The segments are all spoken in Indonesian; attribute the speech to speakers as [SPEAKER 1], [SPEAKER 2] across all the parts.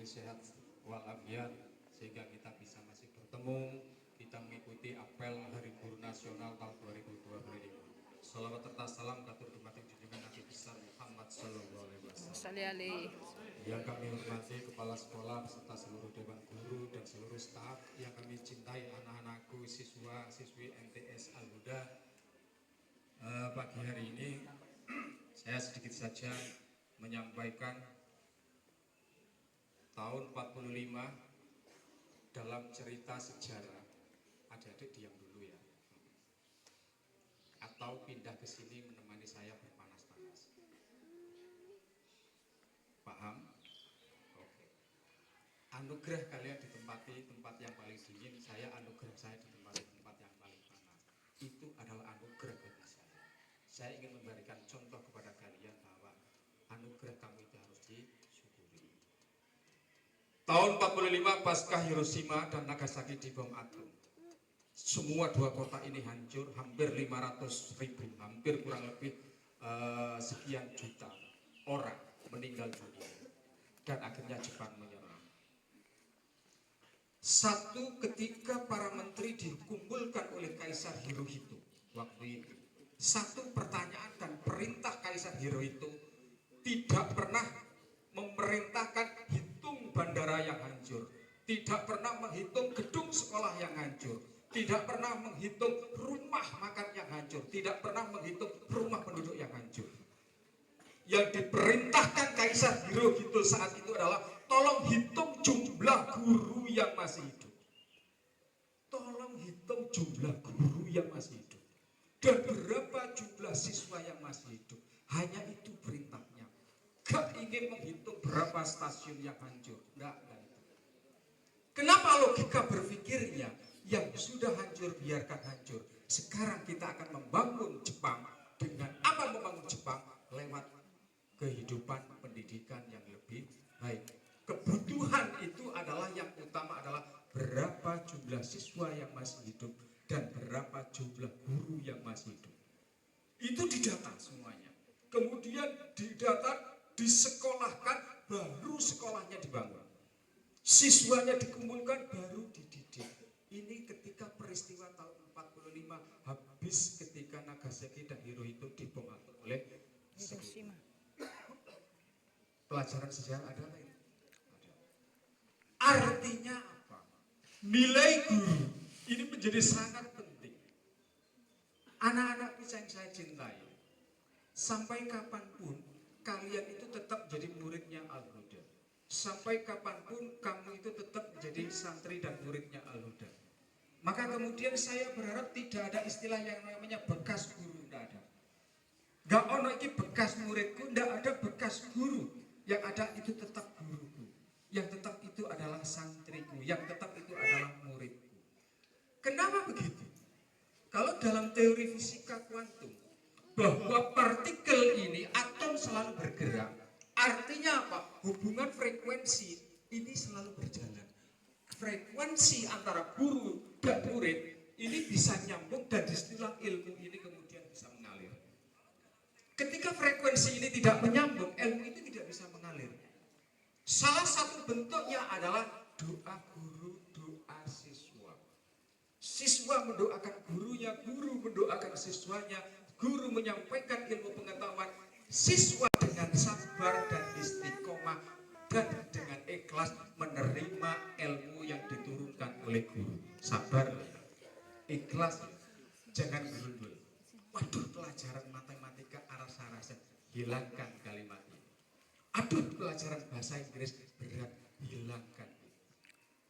[SPEAKER 1] diberi sehat walafiat sehingga kita bisa masih bertemu, kita mengikuti apel Hari Guru Nasional tahun 2025. Salawat serta salam katur dumateng junjungan Nabi besar Muhammad Sallallahu Alaihi Wasallam. Yang kami hormati kepala sekolah beserta seluruh dewan guru dan seluruh staf, yang kami cintai anak-anakku, siswa siswi MTS Al Huda. Pagi hari ini saya sedikit saja menyampaikan tahun 45 dalam cerita sejarah. Adik-adik diam dulu ya, atau pindah ke sini menemani saya berpanas-panas. Paham? Oke. Anugerah kalian ditempati tempat yang paling dingin, saya anugerah saya ditempati tempat yang paling panas. Itu adalah anugerah bagi saya. Saya ingin memberikan contoh kepada kalian bahwa anugerah kamu itu harus disyukuri. Tahun 45 pasca Hiroshima dan Nagasaki dibom atom. Semua dua kota ini hancur, hampir 500.000, hampir kurang lebih sekian juta orang meninggal dunia. Dan akhirnya Jepang menyerah. Satu ketika para menteri dikumpulkan oleh Kaisar Hirohito waktu itu. Satu pertanyaan dan perintah Kaisar Hirohito tidak pernah memerintahkan hitung bandara yang hancur, tidak pernah menghitung gedung sekolah yang hancur, tidak pernah menghitung rumah makan yang hancur, tidak pernah menghitung rumah penduduk yang hancur. Yang diperintahkan Kaisar Hirohito saat itu adalah tolong hitung jumlah guru yang masih hidup. Tolong hitung jumlah guru yang masih hidup. Dan berapa jumlah siswa yang masih hidup. Hanya itu perintahnya. Gak ingin menghitung berapa stasiun yang hancur. Enggak itu. Kenapa logika berpikirnya? Yang sudah hancur biarkan hancur. Sekarang kita akan membangun Jepang. Dengan apa membangun Jepang? Lewat kehidupan pendidikan yang lebih baik. Kebutuhan itu adalah yang utama adalah berapa jumlah siswa yang masih hidup dan berapa jumlah guru yang masih hidup. Itu didata semuanya. Kemudian didata, disekolahkan, baru sekolahnya dibangun. Siswanya dikumpulkan, baru dididik. Ini ketika peristiwa tahun 45 habis ketika Nagasaki dan Hirohito dibom atom oleh Hiroshima. Pelajaran sejarah ada lain. Artinya apa? Nilai guru ini menjadi sangat penting. Anak-anak yang saya cintai, sampai kapanpun kalian itu tetap jadi muridnya Al-Huda. Sampai kapanpun kamu itu tetap menjadi santri dan muridnya Al-Huda. Maka kemudian saya berharap tidak ada istilah yang namanya bekas guru, tidak ada. Gak ono iki bekas muridku, tidak ada bekas guru. Yang ada itu tetap guruku. Yang tetap itu adalah santriku. Yang tetap itu adalah muridku. Kenapa begitu? Kalau dalam teori fisika kuantum, bahwa partikel ini, atom selalu bergerak. Artinya apa? Hubungan frekuensi ini selalu berjalan. Frekuensi antara guru dan murid ini bisa nyambung dan istilah ilmu ini kemudian bisa mengalir. Ketika frekuensi ini tidak menyambung, ilmu itu tidak bisa mengalir. Salah satu bentuknya adalah doa guru, doa siswa. Siswa mendoakan gurunya, guru mendoakan siswanya, guru menyampaikan ilmu pengetahuan, siswa dengan sabar dan istiqomah dan dengan ikhlas menerima ilmu yang diturunkan oleh guru. Sabar, ikhlas, jangan gerundul. Waduh, pelajaran matematika arasa-arasa, hilangkan kalimat ini. Aduh, pelajaran bahasa Inggris berat, hilangkan.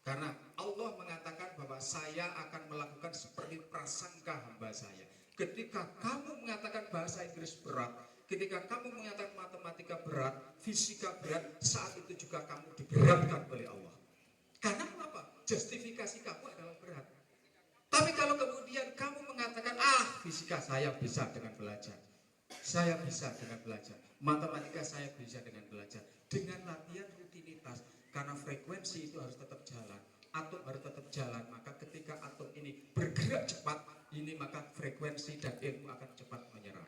[SPEAKER 1] Karena Allah mengatakan bahwa saya akan melakukan seperti prasangka hamba saya. Ketika kamu mengatakan bahasa Inggris berat, ketika kamu mengatakan matematika berat, fisika berat, saat itu juga kamu diberatkan oleh Allah. Karena apa? Justifikasi kamu adalah berat. Tapi kalau kemudian kamu mengatakan, fisika saya bisa dengan belajar, saya bisa dengan belajar, matematika saya bisa dengan belajar, dengan latihan rutinitas, karena frekuensi itu harus tetap jalan, atom harus tetap jalan, maka ketika atom ini bergerak cepat, ini maka frekuensi dan ilmu akan cepat menyerah.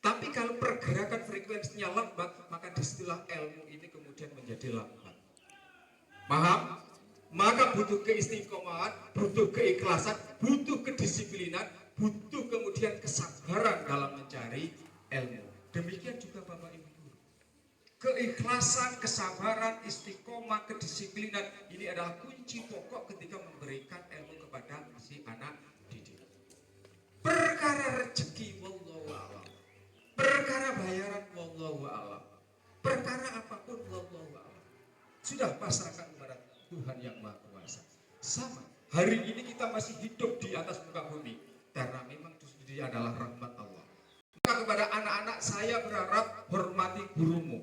[SPEAKER 1] Tapi kalau pergerakan frekuensinya lambat, maka istilah ilmu ini kemudian menjadi lambat. Paham? Maka butuh keistiqomahan, butuh keikhlasan, butuh kedisiplinan, butuh kemudian kesabaran dalam mencari ilmu. Demikian juga Bapak Ibu guru. Keikhlasan, kesabaran, istiqomah, kedisiplinan ini adalah kunci pokok ketika memberikan ilmu kepada si anak didik. Perkara rezeki wallahu a'lam. Perkara bayaran wallahu a'lam. Perkara apapun wallahu a'lam. Sudah pasrahkan kepada Tuhan yang Maha Kuasa. Sama, hari ini kita masih hidup di atas muka bumi karena memang dia adalah rahmat Allah. Maka kepada anak-anak saya berharap hormati gurumu,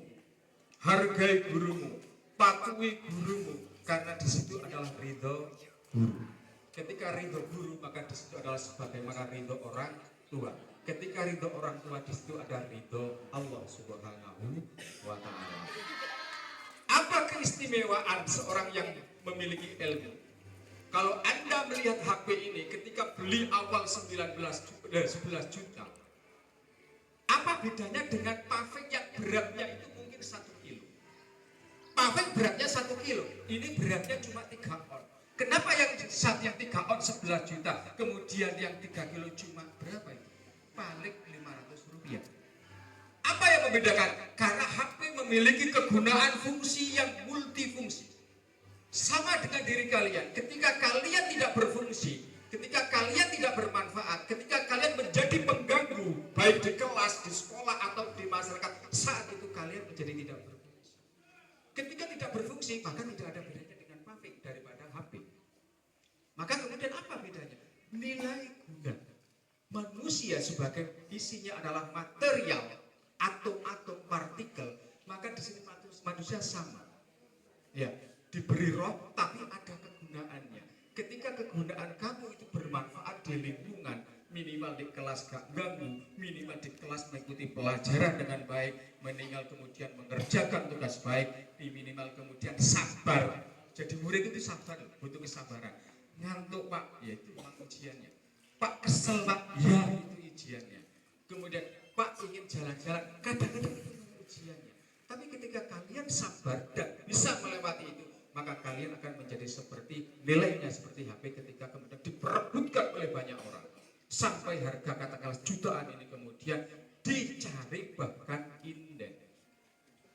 [SPEAKER 1] hargai gurumu, patuhi gurumu, karena di situ adalah ridho guru. Ketika ridho guru, maka di situ adalah sebagaimana ridho orang tua. Ketika ridho orang tua, di situ ada ridho Allah Subhanahu wa Ta'ala. Apa keistimewaan seorang yang memiliki ilmu? Kalau Anda melihat HP ini ketika beli awal 11 juta, apa bedanya dengan paving yang beratnya itu mungkin 1 kilo? Paving beratnya 1 kilo, ini beratnya cuma 3 on. Kenapa yang 3 on 11 juta, kemudian yang 3 kilo cuma berapa itu? Paling 500 rupiah. Apa yang membedakan? Karena HP memiliki kegunaan fungsi yang multifungsi. Sama dengan diri kalian, ketika kalian tidak berfungsi, ketika kalian tidak bermanfaat, ketika kalian menjadi pengganggu, baik di kelas, di sekolah, atau di masyarakat, saat itu kalian menjadi tidak berfungsi. Ketika tidak berfungsi, maka tidak ada bedanya dengan paving daripada HP. Maka kemudian apa bedanya? Nilai guna. Manusia sebagai isinya adalah material, atom-atom, partikel, maka di sini manusia sama. Ya, diberi roh tapi ada kegunaannya. Ketika kegunaan kamu itu bermanfaat di lingkungan, minimal di kelas gak ganggu, minimal di kelas mengikuti pelajaran dengan baik, minimal kemudian mengerjakan tugas baik, minimal kemudian sabar. Jadi murid itu sabar, butuh kesabaran. Ngantuk Pak, ya itu memang ujiannya. Pak kesel Pak, ya itu ujiannya. Kemudian Pak ingin jalan-jalan, kadang-kadang itu ujiannya. Tapi ketika kalian sabar dan bisa melewati itu, maka kalian akan menjadi seperti nilainya seperti HP ketika kemudian diperebutkan oleh banyak orang. Sampai harga katakanlah jutaan ini kemudian dicari bahkan inden.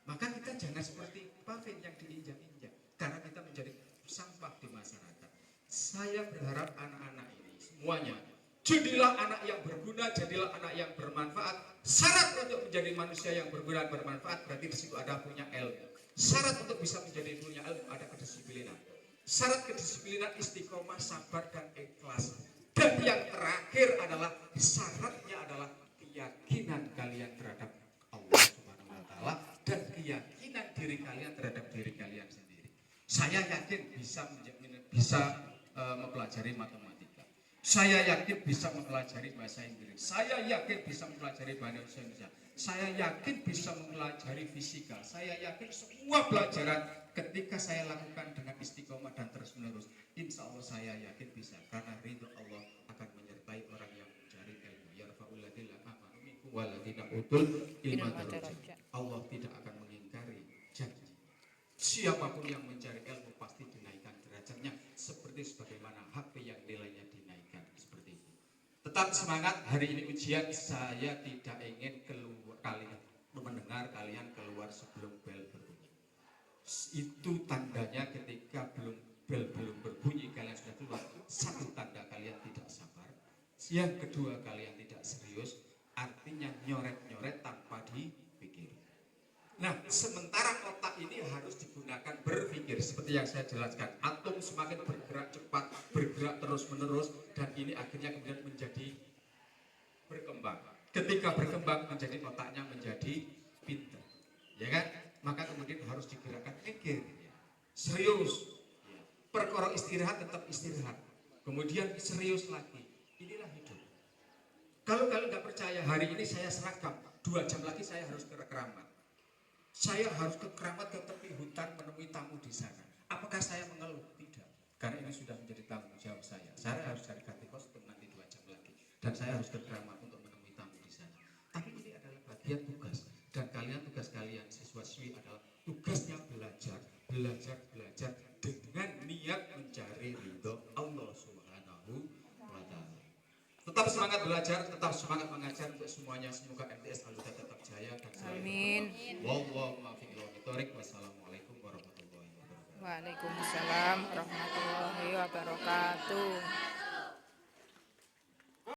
[SPEAKER 1] Maka kita jangan seperti paving yang diinjak-injak, karena kita menjadi sampah di masyarakat. Saya berharap anak-anak ini semuanya jadilah anak yang berguna, jadilah anak yang bermanfaat. Syarat untuk menjadi manusia yang berguna dan bermanfaat berarti di situ ada punya ilmu. Syarat untuk bisa menjadi punya ilmu ada kedisiplinan. Syarat kedisiplinan istiqomah, sabar dan ikhlas. Dan yang terakhir adalah syaratnya adalah keyakinan kalian terhadap Allah Subhanahu wa Ta'ala dan keyakinan diri kalian terhadap diri kalian sendiri. Saya yakin bisa mempelajari matematika. Saya yakin bisa mempelajari bahasa Inggris. Saya yakin bisa mempelajari bahasa Indonesia. Saya yakin bisa mempelajari fisika. Saya yakin semua pelajaran ketika saya lakukan dengan istiqomah dan terus menerus, insya Allah saya yakin bisa, karena ridho Allah akan menyertai orang yang mencari ilmu. Yarfa'ul ladzina amanu minkum wal ladzina utul ilma darajat. Allah tidak akan mengingkari janji. Siapapun yang mencari ilmu pasti dinaikkan derajatnya, seperti sebagaimana HP yang nilainya dinaikkan seperti itu. Tetap semangat, hari ini ujian. Saya tidak ingin keluar kalian mendengar kalian keluar sebelum bel berbunyi. Itu tandanya ketika bel belum berbunyi kalian sudah keluar. Satu tanda kalian tidak sabar. Yang kedua kalian tidak serius. Artinya nyoret-nyoret tanpa dipikir. Nah, sementara otak ini harus digunakan berpikir seperti yang saya jelaskan. Atom semakin bergerak cepat, bergerak terus-menerus, dan ini akhirnya kemudian menjadi berkembang. Ketika berkembang menjadi otaknya menjadi pintar, ya kan? Maka kemudian harus digerakkan pikir, ya. Serius. Ya. Perkara istirahat tetap istirahat. Kemudian serius lagi. Inilah hidup. Kalau kalian nggak percaya, hari ini saya seragam, 2 jam lagi saya harus ke Keramat. Saya harus ke Keramat, ke tepi hutan menemui tamu di sana. Apakah saya mengeluh? Tidak. Karena ini sudah menjadi tanggung jawab saya. Saya harus cari ganti kostum nanti 2 jam lagi. Dan saya harus ke Keramat untuk menemui tamu di sana. Tapi ini adalah bagian tugas. Dan kalian, tugas kalian siswa-siswi adalah tugasnya belajar semangat belajar, tetap semangat mengajar untuk semuanya. Semoga MTS Aluta tetap jaya dan selalu
[SPEAKER 2] Amin.
[SPEAKER 1] Wassalamualaikum warahmatullahi wabarakatuh.
[SPEAKER 2] Waalaikumsalam warahmatullahi wabarakatuh.